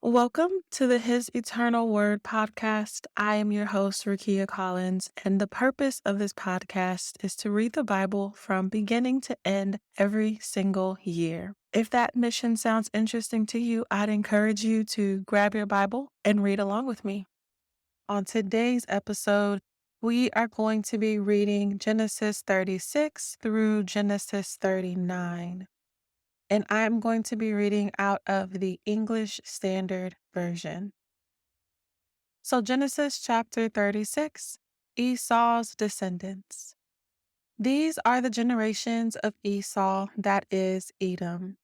Welcome to the His Eternal Word podcast. I am your host, Rakeyia Collins, and the purpose of this podcast is to read the Bible from beginning to end every single year. If that mission sounds interesting to you, I'd encourage you to grab your Bible and read along with me. On today's episode, we are going to be reading Genesis 36 through Genesis 39. And I'm going to be reading out of the English Standard Version. So, Genesis chapter 36, Esau's descendants. These are the generations of Esau, that is, Edom.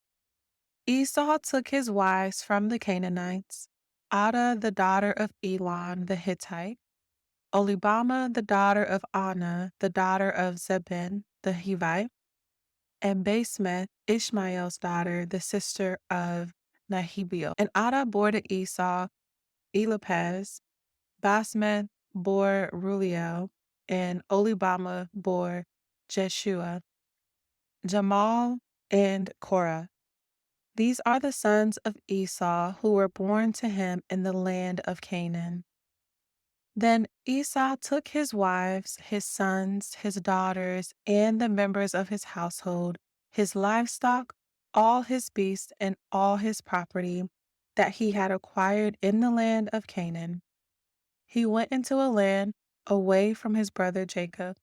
Esau took his wives from the Canaanites, Adah the daughter of Elon the Hittite, Oholibamah the daughter of Anah the daughter of Zebin the Hivite, and Basemath, Ishmael's daughter, the sister of Nahibiel. And Adah bore to Esau Eliphaz, Basemath bore Ruliel, and Oholibamah bore Jeshua, Jamal, and Korah. These are the sons of Esau who were born to him in the land of Canaan. Then Esau took his wives, his sons, his daughters, and the members of his household, his livestock, all his beasts, and all his property that he had acquired in the land of Canaan. He went into a land away from his brother Jacob,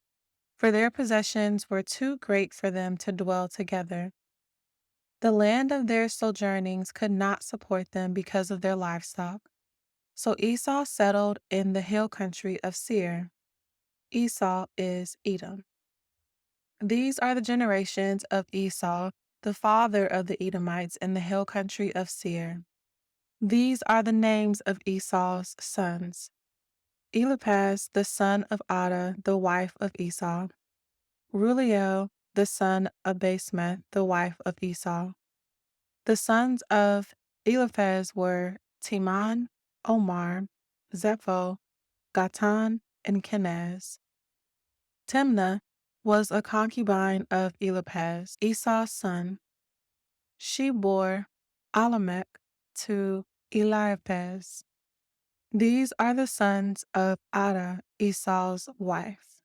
for their possessions were too great for them to dwell together. The land of their sojournings could not support them because of their livestock. So Esau settled in the hill country of Seir. Esau is Edom. These are the generations of Esau, the father of the Edomites in the hill country of Seir. These are the names of Esau's sons: Eliphaz, the son of Adah, the wife of Esau; Ruliel, the son of Basemath, the wife of Esau. The sons of Eliphaz were Teman, Omar, Zepho, Gatan, and Kenaz. Timnah was a concubine of Eliphaz, Esau's son. She bore Alamech to Eliphaz. These are the sons of Adah, Esau's wife.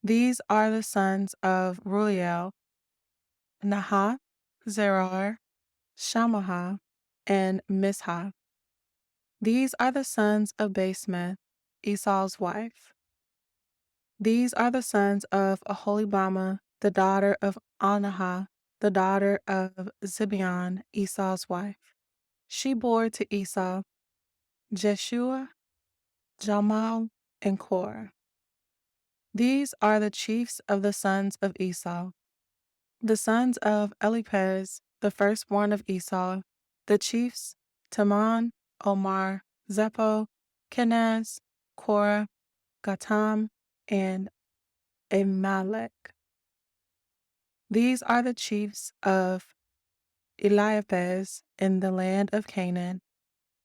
These are the sons of Ruliel: Nahath, Zerar, Shamahah, and Mizhah. These are the sons of Basemath, Esau's wife. These are the sons of Oholibamah, the daughter of Anahah, the daughter of Zibeon, Esau's wife. She bore to Esau Jeshua, Jamal, and Korah. These are the chiefs of the sons of Esau. The sons of Eliphaz, the firstborn of Esau, the chiefs: Teman, Omar, Zepho, Kenaz, Korah, Gatam, and Amalek. These are the chiefs of Eliphaz in the land of Canaan.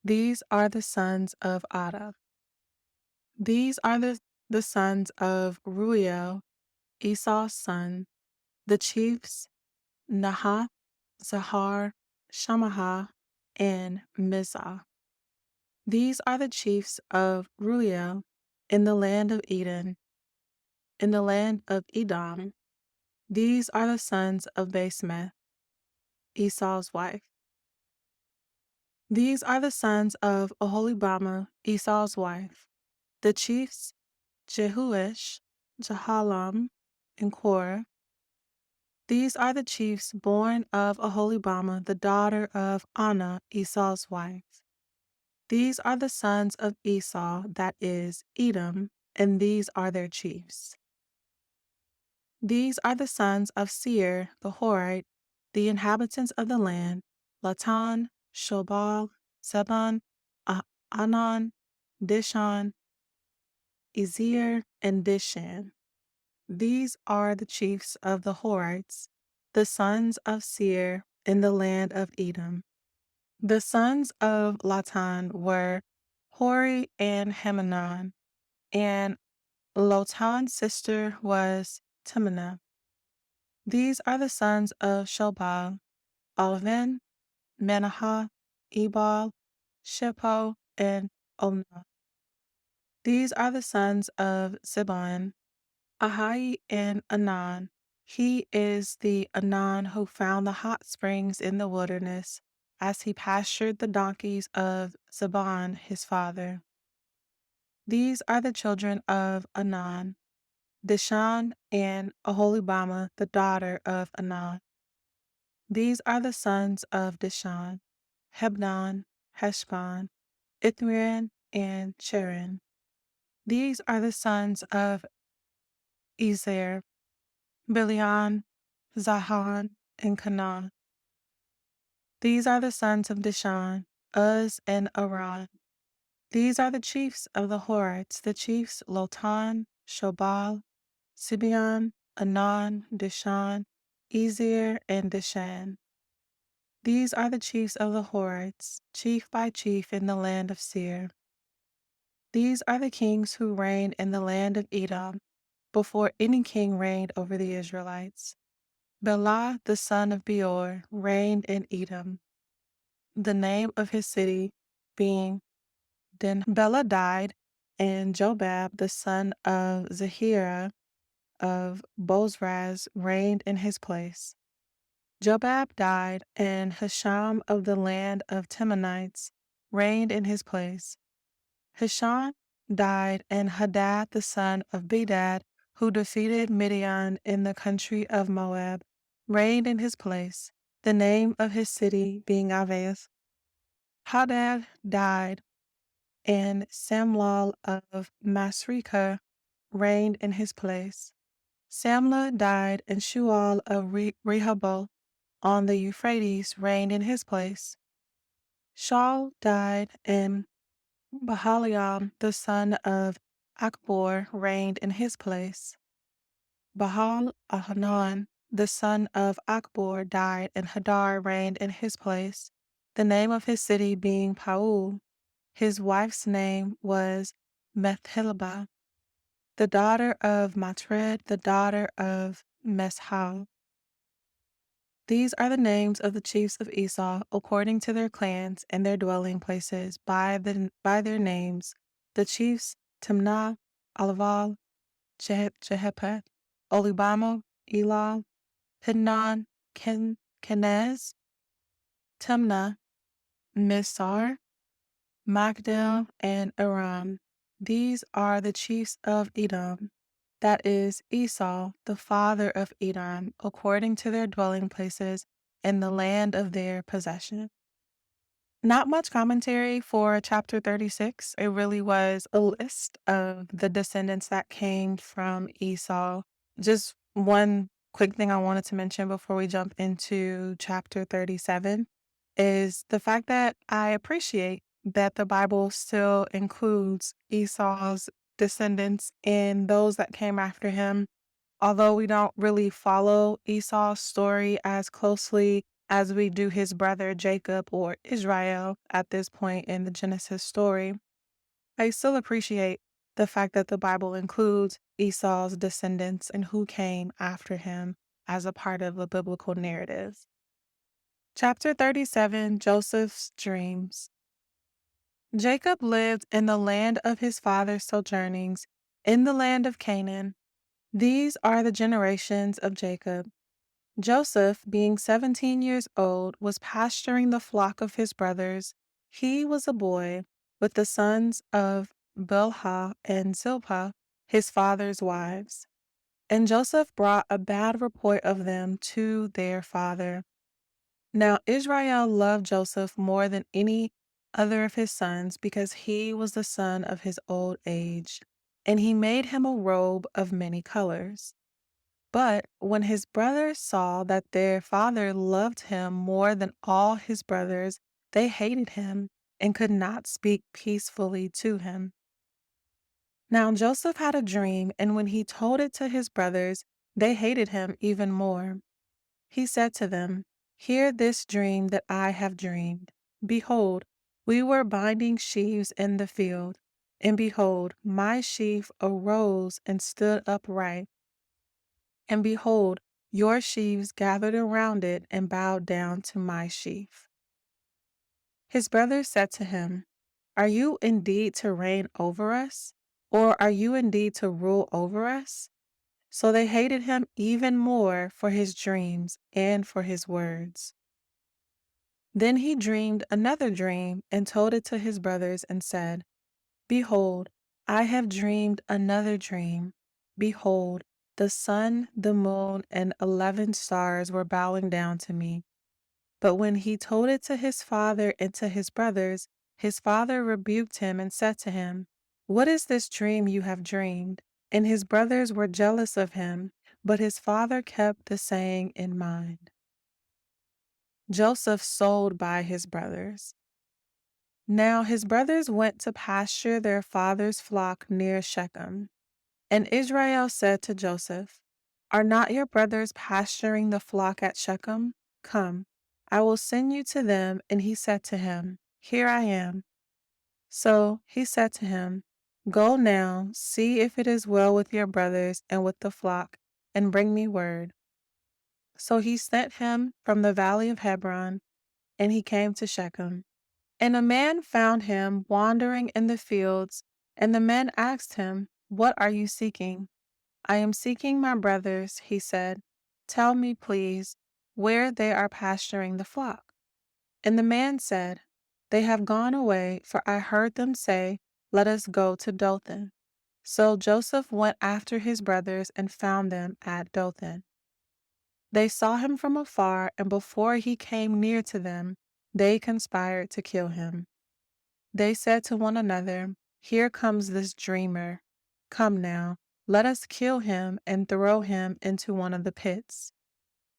These are the sons of Adah. These are the sons of Ruel, Esau's son, the chiefs: Nahath, Zahar, Shamahah, and Mizah. These are the chiefs of Ruel in the land of Eden, in the land of Edom. These are the sons of Basemath, Esau's wife. These are the sons of Oholibamah, Esau's wife, the chiefs: Jehuish, Jehalam, and Korah. These are the chiefs born of Oholibamah, the daughter of Anah, Esau's wife. These are the sons of Esau, that is, Edom, and these are their chiefs. These are the sons of Seir the Horite, the inhabitants of the land: Latan, Shobal, Zebon, Anan, Dishon, Ezer, and Dishan. These are the chiefs of the Horites, the sons of Seir in the land of Edom. The sons of Latan were Hori and Hemanon, and Lotan's sister was Timnah. These are the sons of Shobal: Alvan, Manahath, Ebal, Shepho, and Omna. These are the sons of Zebon, Ahai and Anan. He is the Anan who found the hot springs in the wilderness, as he pastured the donkeys of Zebon his father. These are the children of Anan, Dishan and Aholibama, the daughter of Anan. These are the sons of Dishan, Hebnon, Heshbon, Ithran, and Cheran. These are the sons of Ezer, Bilion, Zahan, and Canaan. These are the sons of Dishan, Uz, and Aran. These are the chiefs of the Horites, the chiefs Lotan, Shobal, Sibeon, Anan, Dishan, Ezer, and Dishan. These are the chiefs of the Horites, chief by chief in the land of Seir. These are the kings who reigned in the land of Edom, before any king reigned over the Israelites. Bela, the son of Beor, reigned in Edom. The name of his city being Den. Bela died, and Jobab, the son of Zahira of Bozraz, reigned in his place. Jobab died, and Hisham of the land of Temanites reigned in his place. Hisham died, and Hadad the son of Bedad, who defeated Midian in the country of Moab, reigned in his place, the name of his city being Avez. Hadad died, and Samlal of Masrekah reigned in his place. Samlah died, and Shual of Rehoboth on the Euphrates reigned in his place. Shaul died, and Bahaliam, the son of Akbor, reigned in his place. Bahal Ahanan, the son of Akbor, died, and Hadar reigned in his place, the name of his city being Paul. His wife's name was Methilabah, the daughter of Matred, the daughter of Meshal. These are the names of the chiefs of Esau, according to their clans and their dwelling places, by their names. The chiefs Timnah, Alaval, Jehepeth, Olibama, Elal, Pidnon, Kenez, Timnah, Misar, Magdal, and Aram. These are the chiefs of Edom, that is, Esau, the father of Edom, according to their dwelling places in the land of their possession. Not much commentary for chapter 36. It really was a list of the descendants that came from Esau. Just one quick thing I wanted to mention before we jump into chapter 37 is the fact that I appreciate that the Bible still includes Esau's descendants and those that came after him. Although we don't really follow Esau's story as closely as we do his brother Jacob or Israel at this point in the Genesis story, I still appreciate the fact that the Bible includes Esau's descendants and who came after him as a part of the biblical narrative. Chapter 37, Joseph's Dreams. Jacob lived in the land of his father's sojournings, in the land of Canaan. These are the generations of Jacob. Joseph, being 17 years old, was pasturing the flock of his brothers. He was a boy with the sons of Bilhah and Zilpah, his father's wives. And Joseph brought a bad report of them to their father. Now Israel loved Joseph more than any other of his sons because he was the son of his old age, and he made him a robe of many colors. But when his brothers saw that their father loved him more than all his brothers, they hated him and could not speak peacefully to him. Now Joseph had a dream, and when he told it to his brothers, they hated him even more. He said to them, "Hear this dream that I have dreamed. Behold, we were binding sheaves in the field, and behold, my sheaf arose and stood upright. And behold, your sheaves gathered around it and bowed down to my sheaf." His brothers said to him, "Are you indeed to reign over us? Or are you indeed to rule over us?" So they hated him even more for his dreams and for his words. Then he dreamed another dream and told it to his brothers and said, "Behold, I have dreamed another dream. Behold, the sun, the moon, and 11 stars were bowing down to me." But when he told it to his father and to his father rebuked him and said to him, "What is this dream you have dreamed?" And his brothers were jealous of him, but his father kept the saying in mind. Joseph sold by his brothers. Now his brothers went to pasture their father's flock near Shechem. And Israel said to Joseph, "Are not your brothers pasturing the flock at Shechem? Come, I will send you to them." And he said to him, "Here I am." So he said to him, "Go now, see if it is well with your brothers and with the flock, and bring me word." So he sent him from the valley of Hebron, and he came to Shechem. And a man found him wandering in the fields, and the men asked him, "What are you seeking?" "I am seeking my brothers," he said. "Tell me, please, where they are pasturing the flock." And the man said, "They have gone away, for I heard them say, 'Let us go to Dothan.'" So Joseph went after his brothers and found them at Dothan. They saw him from afar, and before he came near to them, they conspired to kill him. They said to one another, "Here comes this dreamer. Come now, let us kill him and throw him into one of the pits.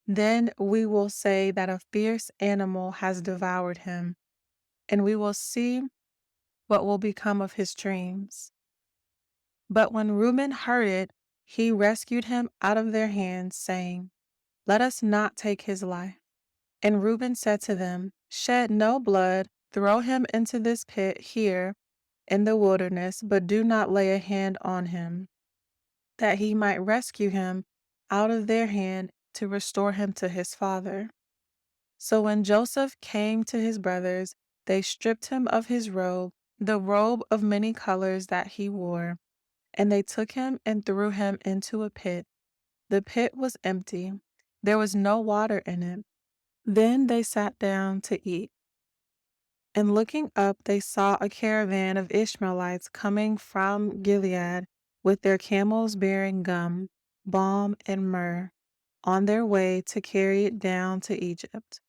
Then we will say that a fierce animal has devoured him, and we will see what will become of his dreams." But when Reuben heard it, he rescued him out of their hands, saying, "Let us not take his life." And Reuben said to them, "Shed no blood, throw him into this pit here in the wilderness, but do not lay a hand on him, that he might rescue him out of their hand to restore him to his father." So when Joseph came to his brothers, they stripped him of his robe, the robe of many colors that he wore, and they took him and threw him into a pit. The pit was empty, there was no water in it. Then they sat down to eat. And looking up, they saw a caravan of Ishmaelites coming from Gilead with their camels bearing gum, balm, and myrrh, on their way to carry it down to Egypt.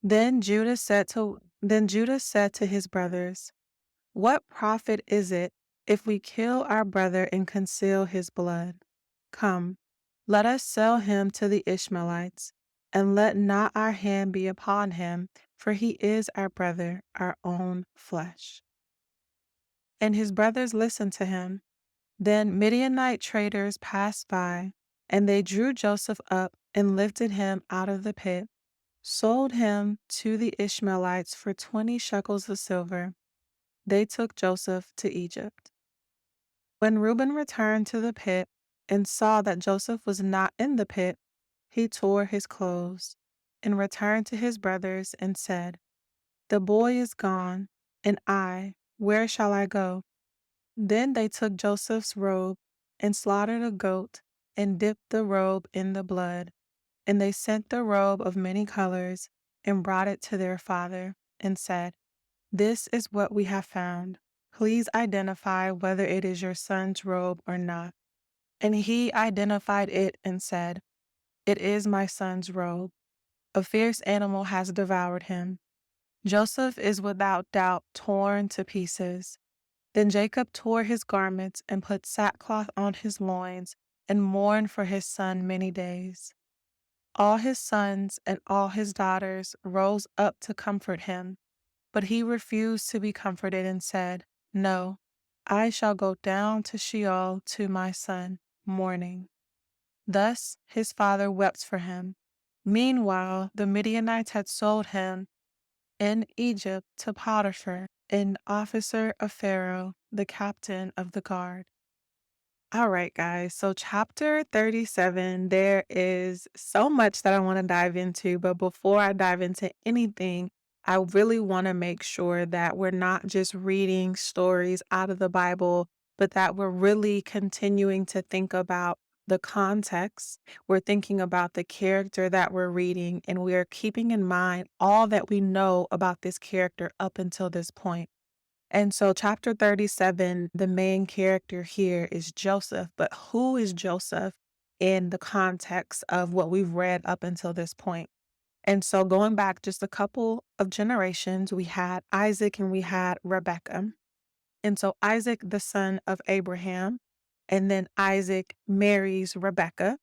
Then Judah said to his brothers, "What profit is it if we kill our brother and conceal his blood? Come, let us sell him to the Ishmaelites, and let not our hand be upon him, for he is our brother, our own flesh." And his brothers listened to him. Then Midianite traders passed by, and they drew Joseph up and lifted him out of the pit, sold him to the Ishmaelites for 20 shekels of silver. They took Joseph to Egypt. When Reuben returned to the pit and saw that Joseph was not in the pit, he tore his clothes and returned to his brothers and said, "The boy is gone, and where shall I go?" Then they took Joseph's robe and slaughtered a goat and dipped the robe in the blood. And they sent the robe of many colors and brought it to their father and said, "This is what we have found. Please identify whether it is your son's robe or not." And he identified it and said, "It is my son's robe. A fierce animal has devoured him. Joseph is without doubt torn to pieces." Then Jacob tore his garments and put sackcloth on his loins and mourned for his son many days. All his sons and all his daughters rose up to comfort him, but he refused to be comforted and said, "No, I shall go down to Sheol to my son, mourning." Thus his father wept for him. Meanwhile, the Midianites had sold him in Egypt to Potiphar, an officer of Pharaoh, the captain of the guard. All right, guys. So, chapter 37, there is so much that I want to dive into. But before I dive into anything, I really want to make sure that we're not just reading stories out of the Bible, but that we're really continuing to think about the context. We're thinking about the character that we're reading, and we're keeping in mind all that we know about this character up until this point. And so, chapter 37, the main character here is Joseph. But who is Joseph in the context of what we've read up until this point? And so, going back just a couple of generations, we had Isaac and we had Rebekah. And so, Isaac, the son of Abraham, and then Isaac marries Rebekah.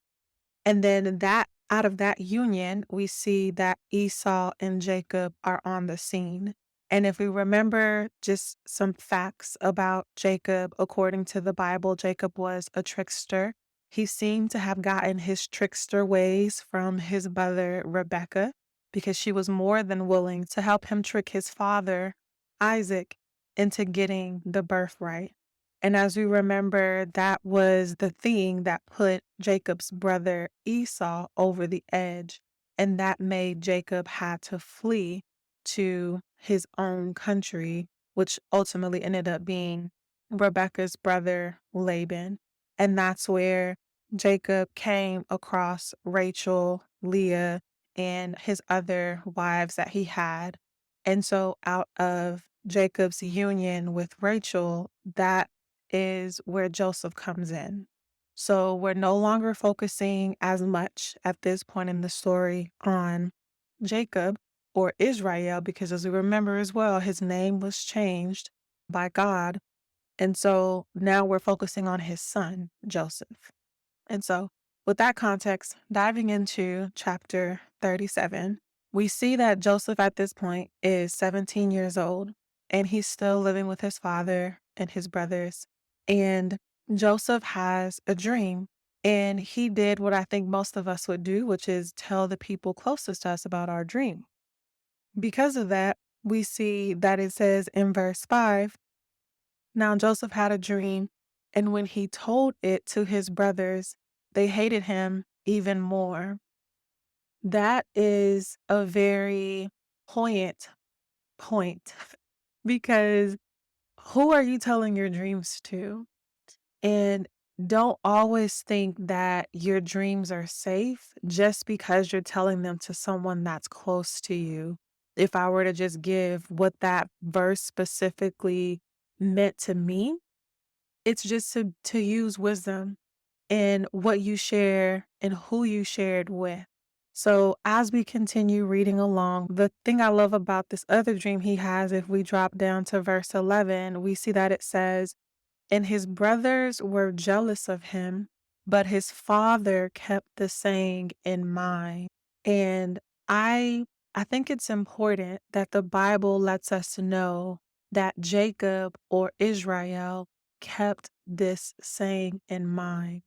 And then that out of that union, we see that Esau and Jacob are on the scene. And if we remember just some facts about Jacob, according to the Bible, Jacob was a trickster. He seemed to have gotten his trickster ways from his mother, Rebekah, because she was more than willing to help him trick his father, Isaac, into getting the birthright. And as we remember, that was the thing that put Jacob's brother Esau over the edge. And that made Jacob had to flee to his own country, which ultimately ended up being Rebekah's brother Laban. And that's where Jacob came across Rachel, Leah, and his other wives that he had. And so out of Jacob's union with Rachel, that is where Joseph comes in. So we're no longer focusing as much at this point in the story on Jacob or Israel, because as we remember as well, his name was changed by God. And so now we're focusing on his son, Joseph. And so, with that context, diving into chapter 37, we see that Joseph at this point is 17 years old and he's still living with his father and his brothers. And Joseph has a dream. And he did what I think most of us would do, which is tell the people closest to us about our dream. Because of that, we see that it says in verse 5, now Joseph had a dream, and when he told it to his brothers, they hated him even more. That is a very poignant point because who are you telling your dreams to? And don't always think that your dreams are safe just because you're telling them to someone that's close to you. If I were to just give what that verse specifically meant to me, it's just to use wisdom in what you share and who you shared with. So as we continue reading along, the thing I love about this other dream he has, if we drop down to verse 11, we see that it says, and his brothers were jealous of him, but his father kept the saying in mind. And I think it's important that the Bible lets us know that Jacob or Israel kept this saying in mind,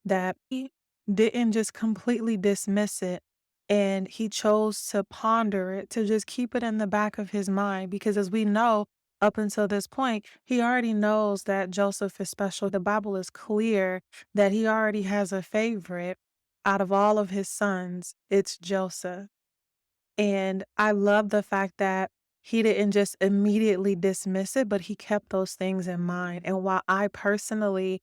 that he didn't just completely dismiss it and he chose to ponder it, to just keep it in the back of his mind. Because as we know, up until this point, he already knows that Joseph is special. The Bible is clear that he already has a favorite out of all of his sons. It's Joseph. And I love the fact that he didn't just immediately dismiss it, but he kept those things in mind. And while I personally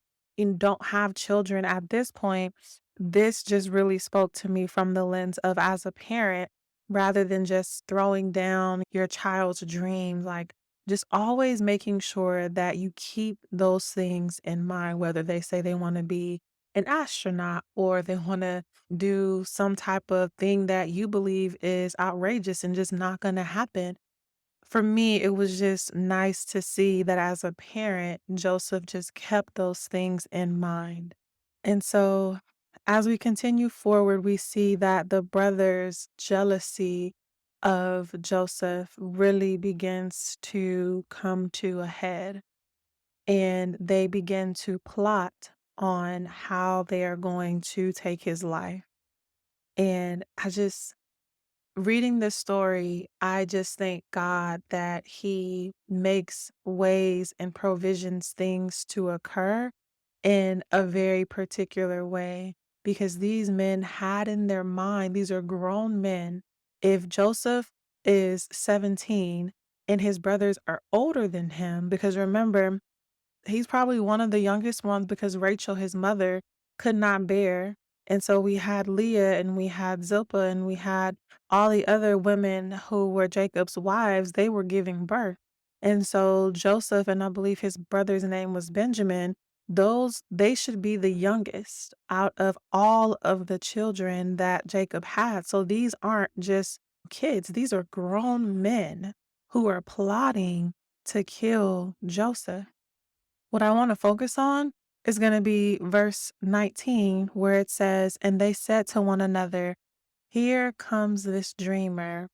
don't have children at this point, this just really spoke to me from the lens of as a parent, rather than just throwing down your child's dreams, like just always making sure that you keep those things in mind, whether they say they want to be an astronaut or they want to do some type of thing that you believe is outrageous and just not going to happen. For me, it was just nice to see that as a parent, Joseph just kept those things in mind. And so, as we continue forward, we see that the brothers' jealousy of Joseph really begins to come to a head, and they begin to plot on how they are going to take his life. And reading this story, I just thank God that He makes ways and provisions things to occur in a very particular way. Because these men had in their mind, these are grown men. If Joseph is 17 and his brothers are older than him, because remember, he's probably one of the youngest ones because Rachel, his mother, could not bear. And so we had Leah and we had Zilpah and we had all the other women who were Jacob's wives. They were giving birth. And so Joseph, and I believe his brother's name was Benjamin, they should be the youngest out of all of the children that Jacob had. So these aren't just kids, these are grown men who are plotting to kill Joseph. What I want to focus on is going to be verse 19, where it says, "And they said to one another, 'Here comes this dreamer.'"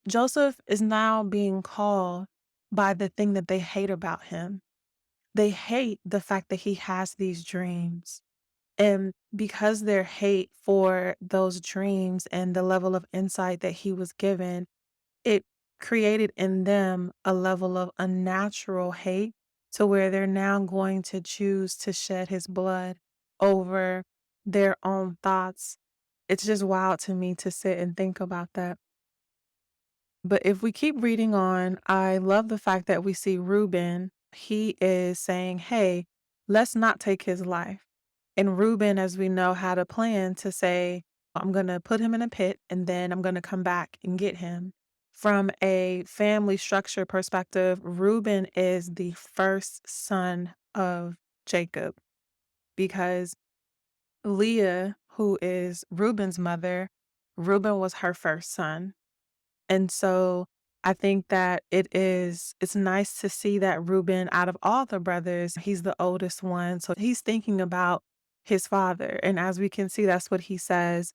Joseph is now being called by the thing that they hate about him. They hate the fact that he has these dreams. And because their hate for those dreams and the level of insight that he was given, it created in them a level of unnatural hate to where they're now going to choose to shed his blood over their own thoughts. It's just wild to me to sit and think about that. But if we keep reading on, I love the fact that we see Reuben. He is saying, hey, let's not take his life. And Reuben, as we know, had a plan to say, I'm going to put him in a pit and then I'm going to come back and get him. From a family structure perspective, Reuben is the first son of Jacob because Leah, who is Reuben's mother, Reuben was her first son. And so I think that it's nice to see that Reuben, out of all the brothers, he's the oldest one. So he's thinking about his father. And as we can see, that's what he says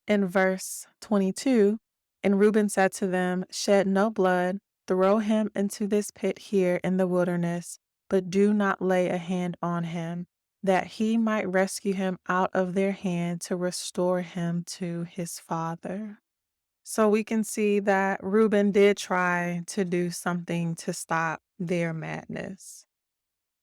in verse 22. "And Reuben said to them, 'Shed no blood, throw him into this pit here in the wilderness, but do not lay a hand on him, that he might rescue him out of their hand to restore him to his father.'" So we can see that Reuben did try to do something to stop their madness.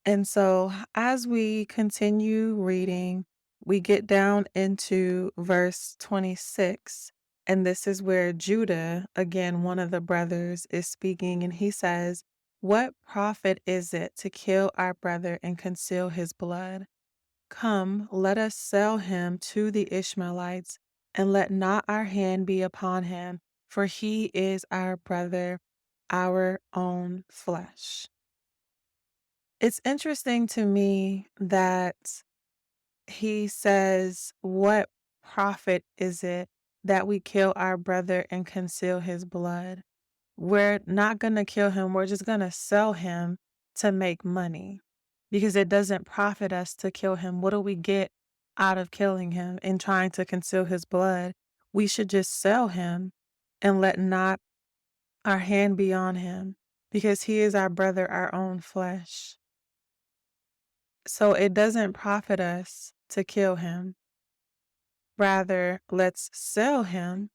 And so as we continue reading, we get down into verse 26. And this is where Judah, again, one of the brothers, is speaking. And he says, "What profit is it to kill our brother and conceal his blood? Come, let us sell him to the Ishmaelites, and let not our hand be upon him, for he is our brother, our own flesh." It's interesting to me that he says, "What profit is it that we kill our brother and conceal his blood?" We're not going to kill him. We're just going to sell him to make money because it doesn't profit us to kill him. What do we get out of killing him and trying to conceal his blood? We should just sell him and let not our hand be on him because he is our brother, our own flesh. So it doesn't profit us to kill him. Rather, let's sell him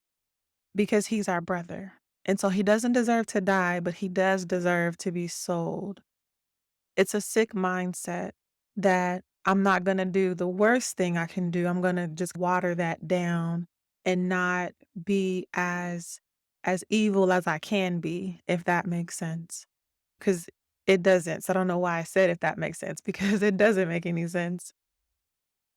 because he's our brother. And so he doesn't deserve to die, but he does deserve to be sold. It's a sick mindset that I'm not going to do the worst thing I can do. I'm going to just water that down and not be as evil as I can be, if that makes sense. Because it doesn't. So I don't know why I said if that makes sense, because it doesn't make any sense.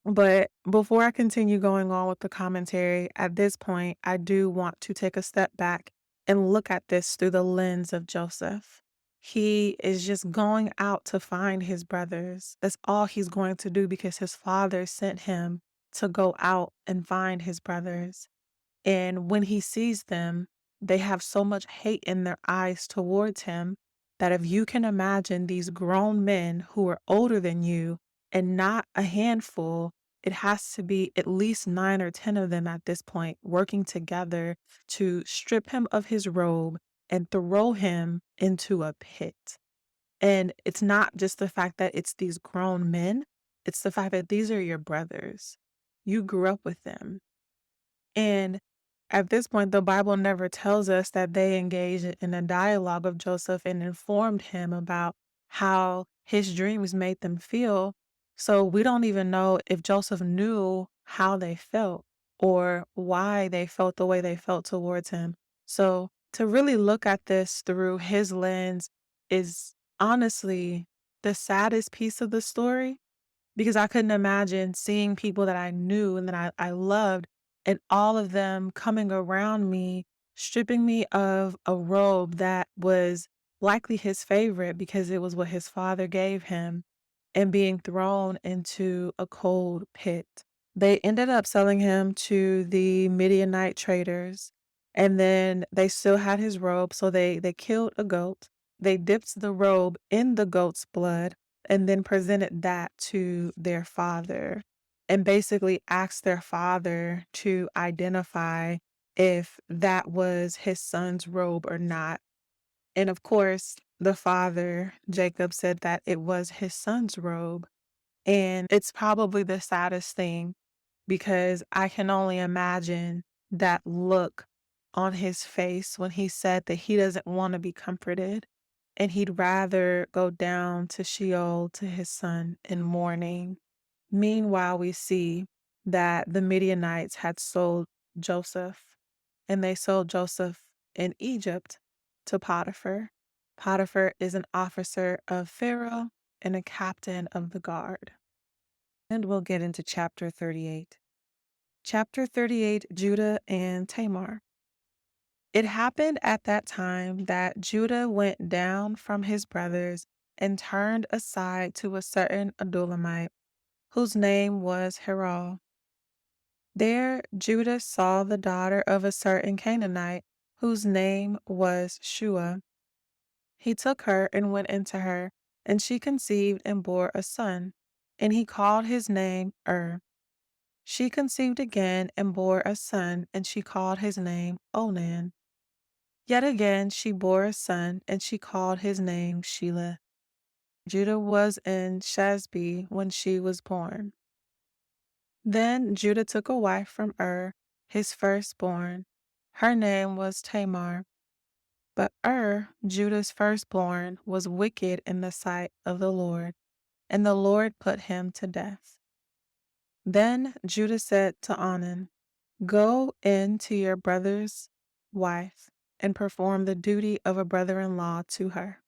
But before I continue going on with the commentary, at this point, I do want to take a step back and look at this through the lens of Joseph. He is just going out to find his brothers. That's all he's going to do because his father sent him to go out and find his brothers. And when he sees them, they have so much hate in their eyes towards him that if you can imagine these grown men who are older than you and not a handful, it has to be at least 9 or 10 of them at this point working together to strip him of his robe and throw him into a pit. And it's not just the fact that it's these grown men, it's the fact that these are your brothers. You grew up with them. And at this point, the Bible never tells us that they engaged in a dialogue of Joseph and informed him about how his dreams made them feel. So we don't even know if Joseph knew how they felt or why they felt the way they felt towards him. So to really look at this through his lens is honestly the saddest piece of the story because I couldn't imagine seeing people that I knew and that I loved and all of them coming around me, stripping me of a robe that was likely his favorite because it was what his father gave him and being thrown into a cold pit. They ended up selling him to the Midianite traders, and then they still had his robe, so they killed a goat. They dipped the robe in the goat's blood and then presented that to their father and basically asked their father to identify if that was his son's robe or not. And of course, the father, Jacob, said that it was his son's robe. And it's probably the saddest thing because I can only imagine that look on his face when he said that he doesn't want to be comforted and he'd rather go down to Sheol to his son in mourning. Meanwhile, we see that the Midianites had sold Joseph and they sold Joseph in Egypt to Potiphar. Potiphar is an officer of Pharaoh and a captain of the guard. And we'll get into chapter 38. Chapter 38, Judah and Tamar. It happened at that time that Judah went down from his brothers and turned aside to a certain Edomite, whose name was Hiral. There Judah saw the daughter of a certain Canaanite, whose name was Shua. He took her and went into her, and she conceived and bore a son, and he called his name She conceived again and bore a son, and she called his name Onan. Yet again she bore a son, and she called his name Shelah. Judah was in Shasbi when she was born. Then Judah took a wife from his firstborn. Her name was Tamar. But Judah's firstborn, was wicked in the sight of the Lord, and the Lord put him to death. Then Judah said to Onan, "Go in to your brother's wife and perform the duty of a brother-in-law to her,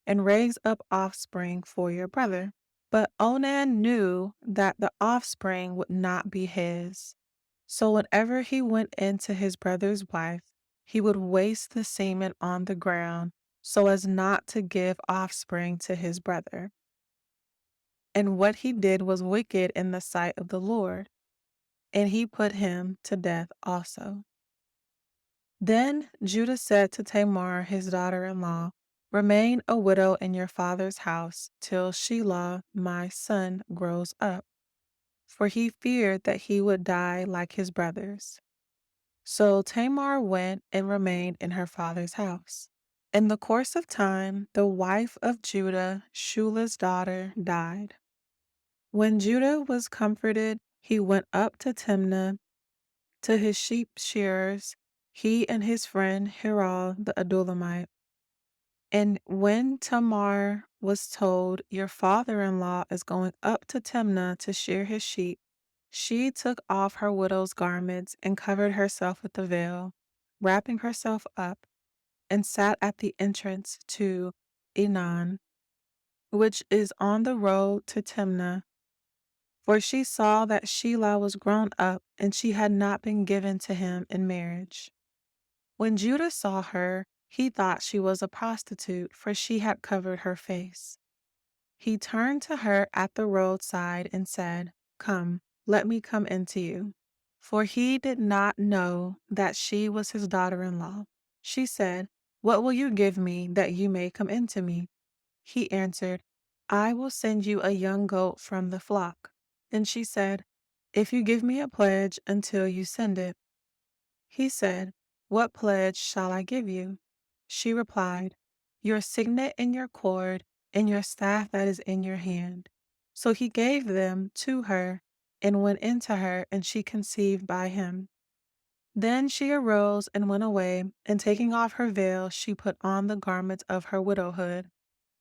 and raise up offspring for your brother." But Onan knew that the offspring would not be his. So whenever he went into his brother's wife, he would waste the semen on the ground so as not to give offspring to his brother. And what he did was wicked in the sight of the Lord, and he put him to death also. Then Judah said to Tamar his daughter-in-law, "Remain a widow in your father's house till Shelah my son grows up," for he feared that he would die like his brothers. So Tamar went and remained in her father's house. In the course of time, the wife of Judah, Shulah's daughter, died. When Judah was comforted, he went up to Timnah to his sheep shearers, he and his friend Hiral the Adullamite. And when Tamar was told, "Your father-in-law is going up to Timnah to shear his sheep," she took off her widow's garments and covered herself with a veil, wrapping herself up, and sat at the entrance to Enan, which is on the road to Timnah. For she saw that Shelah was grown up, and she had not been given to him in marriage. When Judah saw her, he thought she was a prostitute, for she had covered her face. He turned to her at the roadside and said, "Come, let me come into you." For he did not know that she was his daughter-in-law. She said, "What will you give me that you may come into me?" He answered, "I will send you a young goat from the flock." And she said, "If you give me a pledge until you send it." He said, "What pledge shall I give you?" She replied, "Your signet and your cord, and your staff that is in your hand." So he gave them to her, and went into her, and she conceived by him. Then she arose and went away, and taking off her veil, she put on the garment of her widowhood.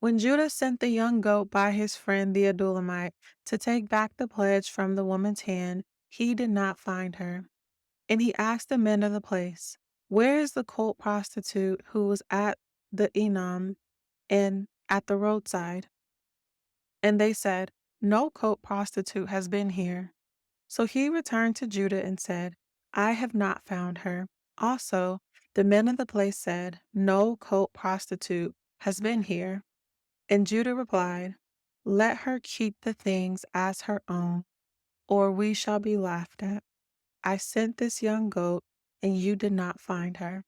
When Judah sent the young goat by his friend the Adullamite to take back the pledge from the woman's hand, he did not find her. And he asked the men of the place, Where is the cult prostitute who was at the Enam and at the roadside?" And they said, "No cult prostitute has been here." So he returned to Judah and said, "I have not found her." Also, the men of the place said, "No cult prostitute has been here." And Judah replied, "Let her keep the things as her own, or we shall be laughed at. I sent this young goat, and you did not find her."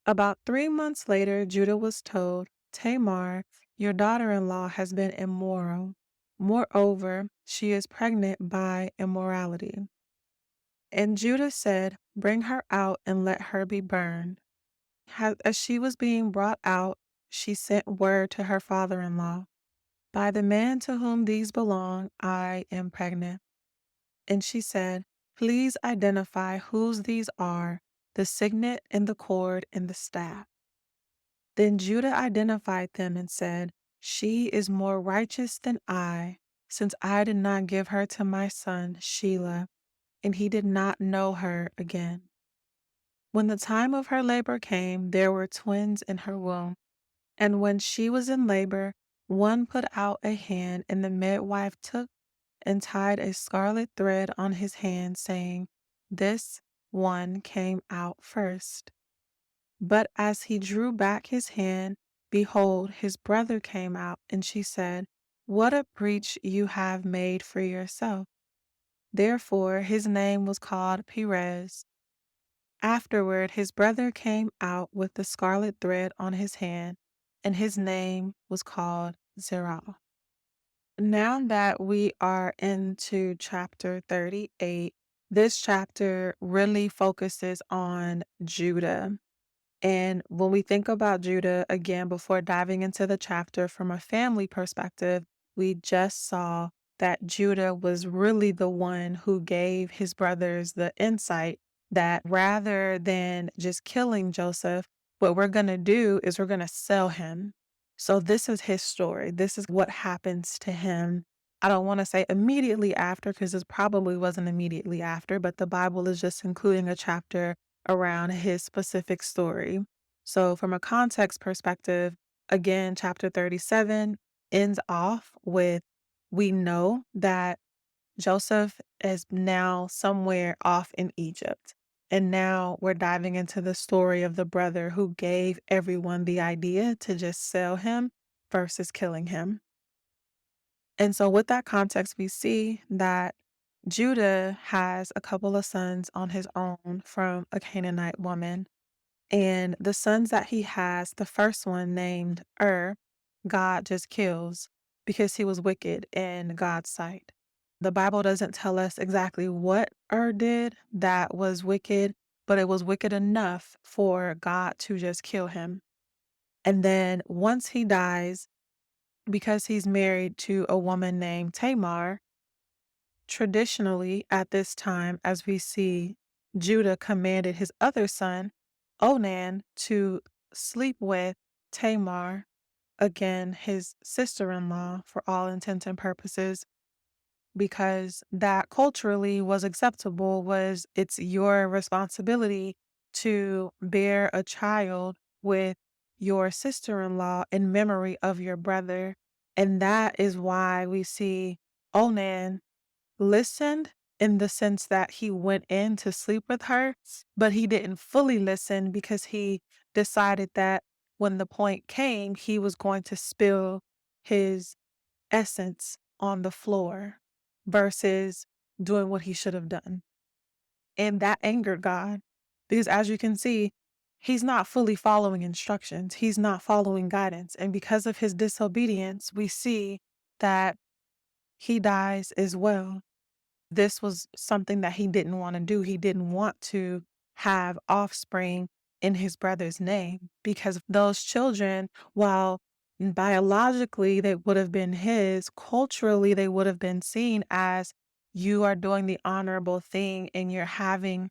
About 3 months later, Judah was told, "Tamar, your daughter-in-law, has been immoral. Moreover, she is pregnant by immorality." And Judah said, "Bring her out and let her be burned." As she was being brought out, she sent word to her father-in-law, "By the man to whom these belong, I am pregnant." And she said, "Please identify whose these are, the signet and the cord and the staff." Then Judah identified them and said, "She is more righteous than I, since I did not give her to my son Shelah." And he did not know her again. When the time of her labor came, there were twins in her womb. And when she was in labor, one put out a hand, and the midwife took and tied a scarlet thread on his hand, saying, "This one came out first." But as he drew back his hand, behold, his brother came out, and she said, "What a breach you have made for yourself." Therefore his name was called Perez. Afterward his brother came out with the scarlet thread on his hand, and his name was called Zerah. Now that we are into chapter 38, this chapter really focuses on Judah. And when we think about Judah, again, before diving into the chapter from a family perspective, we just saw that Judah was really the one who gave his brothers the insight that rather than just killing Joseph, what we're going to do is we're going to sell him. So this is his story. This is what happens to him. I don't want to say immediately after, because this probably wasn't immediately after, but the Bible is just including a chapter around his specific story. So, from a context perspective, again, chapter 37 ends off with, we know that Joseph is now somewhere off in Egypt. And now we're diving into the story of the brother who gave everyone the idea to just sell him versus killing him. And so, with that context, we see that Judah has a couple of sons on his own from a Canaanite woman. And the sons that he has, the first one named God just kills because he was wicked in God's sight. The Bible doesn't tell us exactly what did that was wicked, but it was wicked enough for God to just kill him. And then once he dies, because he's married to a woman named Tamar, traditionally at this time, as we see, Judah commanded his other son, Onan, to sleep with Tamar, again, his sister-in-law for all intents and purposes, because that culturally was acceptable, was it's your responsibility to bear a child with your sister-in-law in memory of your brother. And that is why we see Onan listened in the sense that he went in to sleep with her, but he didn't fully listen because he decided that when the point came, he was going to spill his essence on the floor versus doing what he should have done. And that angered God because, as you can see, he's not fully following instructions. He's not following guidance. And because of his disobedience, we see that he dies as well. This was something that he didn't want to do. He didn't want to have offspring in his brother's name because those children, while biologically they would have been his, culturally they would have been seen as, you are doing the honorable thing and you're having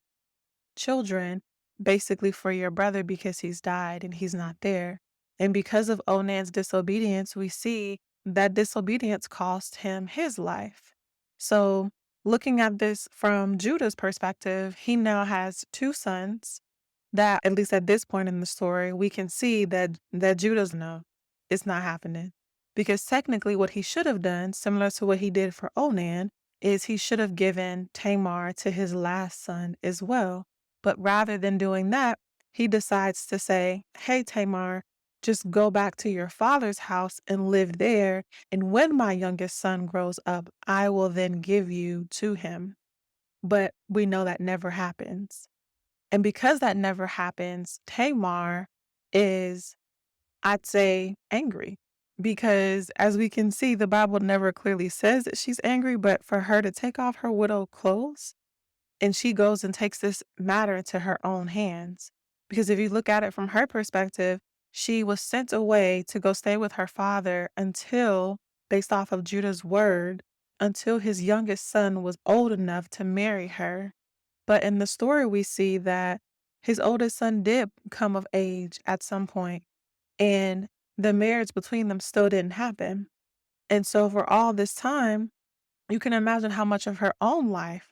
children basically for your brother because he's died and he's not there. And because of Onan's disobedience, we see that disobedience cost him his life. So, looking at this from Judah's perspective, he now has two sons. that, at least at this point in the story, we can see that Judah's no, it's not happening. Because technically what he should have done, similar to what he did for Onan, is he should have given Tamar to his last son as well. But rather than doing that, he decides to say, "Hey, Tamar, just go back to your father's house and live there. And when my youngest son grows up, I will then give you to him." But we know that never happens. And because that never happens, Tamar is, I'd say, angry. Because as we can see, the Bible never clearly says that she's angry, but for her to take off her widow clothes, and she goes and takes this matter into her own hands. Because if you look at it from her perspective, she was sent away to go stay with her father until, based off of Judah's word, until his youngest son was old enough to marry her. But in the story, we see that his oldest son did come of age at some point, and the marriage between them still didn't happen. And so, for all this time, you can imagine how much of her own life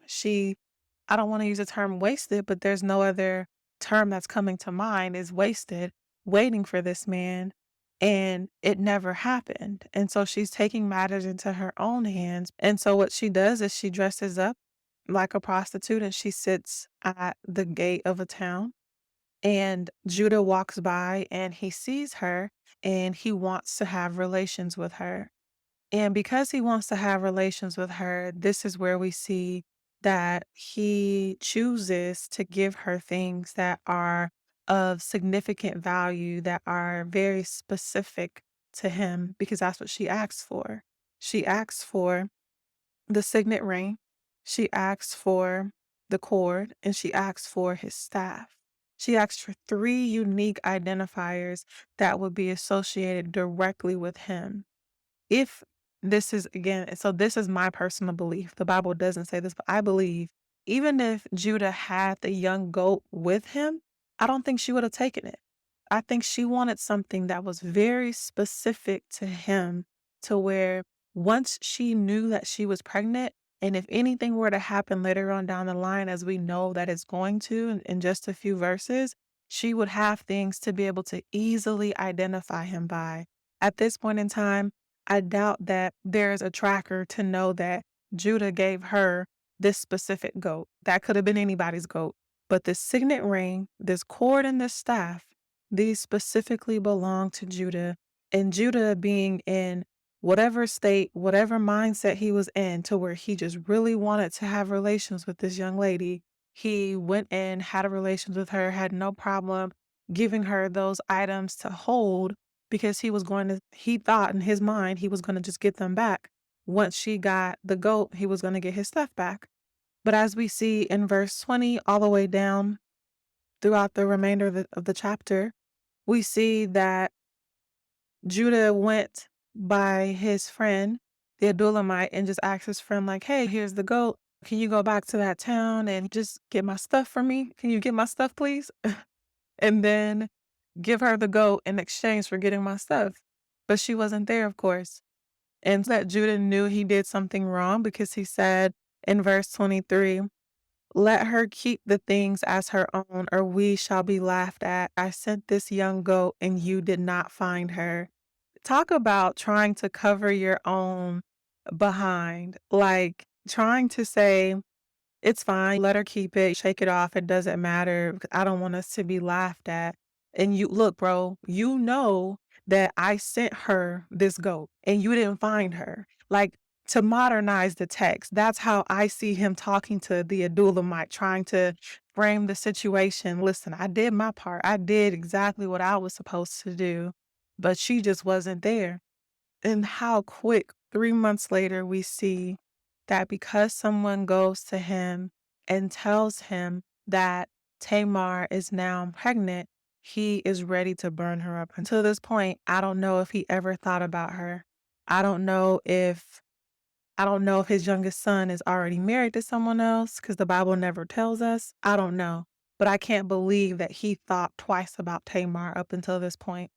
I don't want to use the term wasted, but there's no other term that's coming to mind, is wasted, waiting for this man. And it never happened. And so she's taking matters into her own hands. And so what she does is she dresses up like a prostitute and she sits at the gate of a town. And Judah walks by and he sees her and he wants to have relations with her. And because he wants to have relations with her, this is where we see that he chooses to give her things that are of significant value, that are very specific to him, because that's what she asks for. She asks for the signet ring, she asks for the cord, and she asks for his staff. She asks for three unique identifiers that would be associated directly with him. If this is, again, so this is my personal belief. The Bible doesn't say this, but I believe even if Judah had the young goat with him, I don't think she would have taken it. I think she wanted something that was very specific to him, to where once she knew that she was pregnant, and if anything were to happen later on down the line, as we know that it's going to in just a few verses, she would have things to be able to easily identify him by. At this point in time, I doubt that there's a tracker to know that Judah gave her this specific goat. That could have been anybody's goat. But this signet ring, this cord, and this staff, these specifically belong to Judah. And Judah, being in whatever state, whatever mindset he was in, to where he just really wanted to have relations with this young lady, he went in, had a relations with her, had no problem giving her those items to hold, because he thought in his mind he was going to just get them back. Once she got the goat, he was going to get his stuff back. But as we see in verse 20 all the way down throughout the remainder of the chapter, we see that Judah went by his friend, the Edomite, and just asked his friend, like, "Hey, here's the goat. Can you go back to that town and just get my stuff for me? Can you get my stuff, please?" And then give her the goat in exchange for getting my stuff. But she wasn't there, of course. And that Judah knew he did something wrong, because he said in verse 23, "Let her keep the things as her own, or we shall be laughed at. I sent this young goat and you did not find her." Talk about trying to cover your own behind, like trying to say, "It's fine. Let her keep it. Shake it off. It doesn't matter. I don't want us to be laughed at." And you look, bro, you know that I sent her this goat and you didn't find her. Like, to modernize the text, that's how I see him talking to the Adulamite, trying to frame the situation. Listen, I did my part. I did exactly what I was supposed to do, but she just wasn't there. And how quick, 3 months later, we see that because someone goes to him and tells him that Tamar is now pregnant, he is ready to burn her up. Until this point, I don't know if he ever thought about her. I don't know if I don't know if his youngest son is already married to someone else, because the Bible never tells us. I don't know. But I can't believe that he thought twice about Tamar up until this point.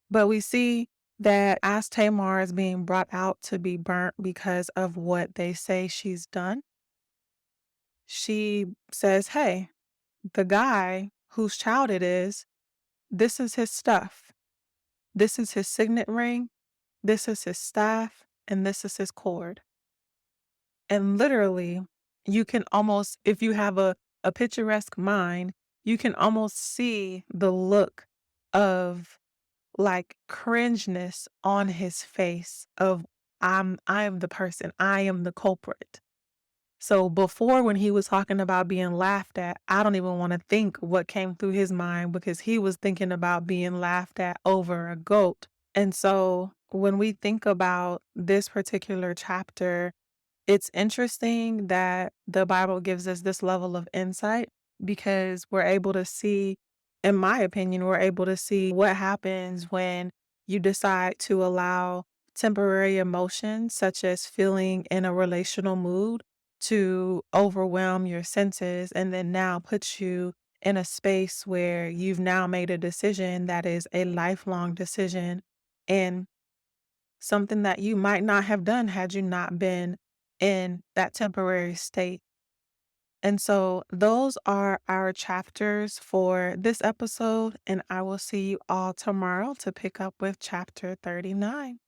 But we see that as Tamar is being brought out to be burnt because of what they say she's done, she says, "Hey, the guy whose child it is, this is his stuff. This is his signet ring, this is his staff, and this is his cord. And literally, you can almost, if you have a picturesque mind, you can almost see the look of like cringeness on his face of I am the person, I am the culprit. So before, when he was talking about being laughed at, I don't even want to think what came through his mind because he was thinking about being laughed at over a goat. And so when we think about this particular chapter, it's interesting that the Bible gives us this level of insight because we're able to see, in my opinion, we're able to see what happens when you decide to allow temporary emotions, such as feeling in a relational mood, to overwhelm your senses and then now put you in a space where you've now made a decision that is a lifelong decision. And something that you might not have done had you not been in that temporary state. And so those are our chapters for this episode, and I will see you all tomorrow to pick up with chapter 39.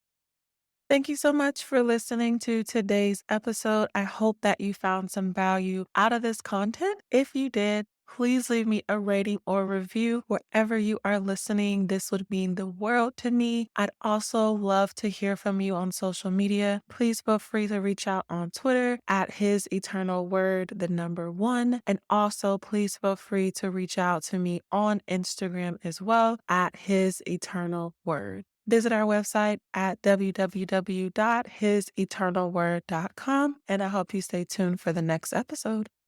Thank you so much for listening to today's episode. I hope that you found some value out of this content. If you did, please leave me a rating or review wherever you are listening. This would mean the world to me. I'd also love to hear from you on social media. Please feel free to reach out on Twitter at His Eternal Word, the number 1. And also, please feel free to reach out to me on Instagram as well at His Eternal Word. Visit our website at www.hiseternalword.com, and I hope you stay tuned for the next episode.